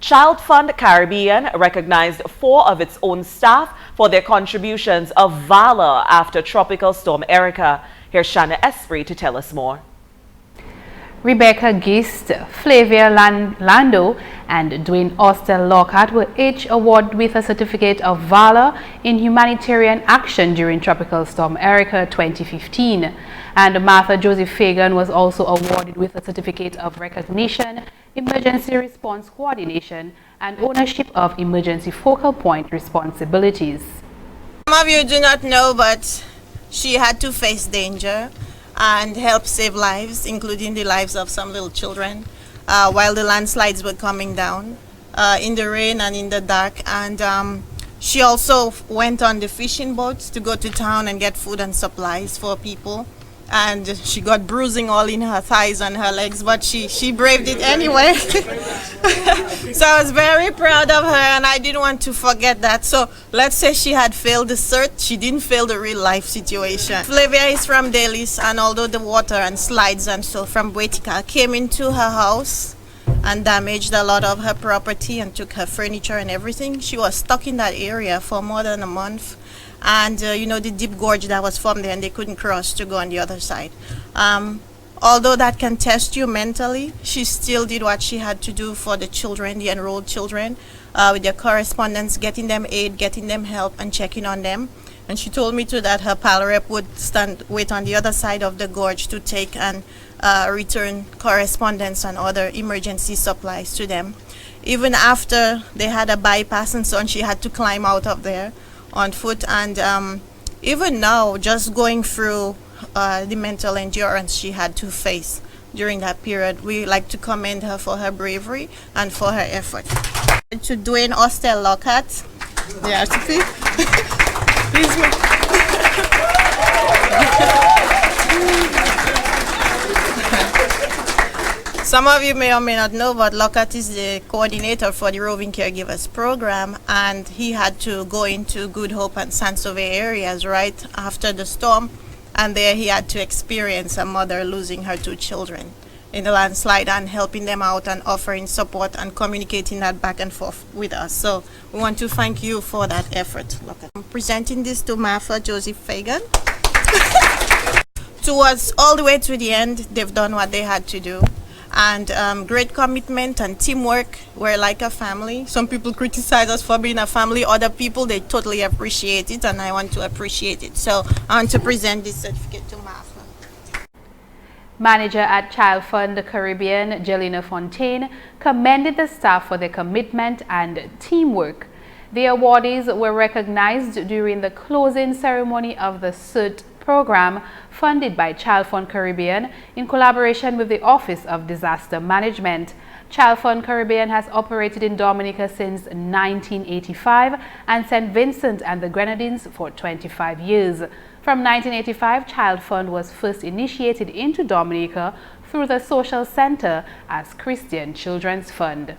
Childfund Caribbean recognized 4 of its own staff for their contributions of valor after Tropical Storm Erika. Here's Shanna Esprit to tell us more. Rebecca Gist, Flavia Lando, and Dwayne Austell Lockhart were each awarded with a Certificate of Valor in Humanitarian Action during Tropical Storm Erika 2015. And Martha Joseph Fagan was also awarded with a Certificate of Recognition, Emergency Response Coordination, and Ownership of Emergency Focal Point Responsibilities. Some of you do not know, but she had to face danger and help save lives, including the lives of some little children, while the landslides were coming down in the rain and in the dark. And she also went on the fishing boats to go to town and get food and supplies for people. And she got bruising all in her thighs and her legs, but she braved it anyway. So I was very proud of her, and I didn't want to forget that. So let's say she had failed the cert, she didn't fail the real life situation. Flavia is from Dalis, and although the water and slides and so from Boetica came into her house and damaged a lot of her property and took her furniture and everything, she was stuck in that area for more than a month. And you know, the deep gorge that was formed there, and they couldn't cross to go on the other side. Although that can test you mentally, she still did what she had to do for the children, the enrolled children, with their correspondence, getting them aid, getting them help, and checking on them. And she told me too that her pal rep would wait on the other side of the gorge to take and return correspondence and other emergency supplies to them. Even after they had a bypass and so on, she had to climb out of there on foot. And even now, just going through the mental endurance she had to face during that period, we like to commend her for her bravery and for her effort. To Dwayne Austell Lockhart, the RCP. Please. Some of you may or may not know, but Lockhart is the coordinator for the Roving Caregivers program, and he had to go into Good Hope and San Sauvé areas right after the storm, and there he had to experience a mother losing her 2 children in the landslide and helping them out and offering support and communicating that back and forth with us. So we want to thank you for that effort, Lockhart. I'm presenting this to Martha Joseph Fagan. Towards all the way to the end, they've done what they had to do. And great commitment and teamwork. We're like a family. Some people criticize us for being a family. Other people, they totally appreciate it, and I want to appreciate it. So I want to present this certificate to Martha. Manager at Childfund Caribbean, Jelena Fontaine, commended the staff for their commitment and teamwork. The awardees were recognized during the closing ceremony of the CERT program funded by Childfund Caribbean in collaboration with the Office of Disaster Management. Childfund Caribbean has operated in Dominica since 1985 and St. Vincent and the Grenadines for 25 years. From 1985, Childfund was first initiated into Dominica through the Social Center as Christian Children's Fund.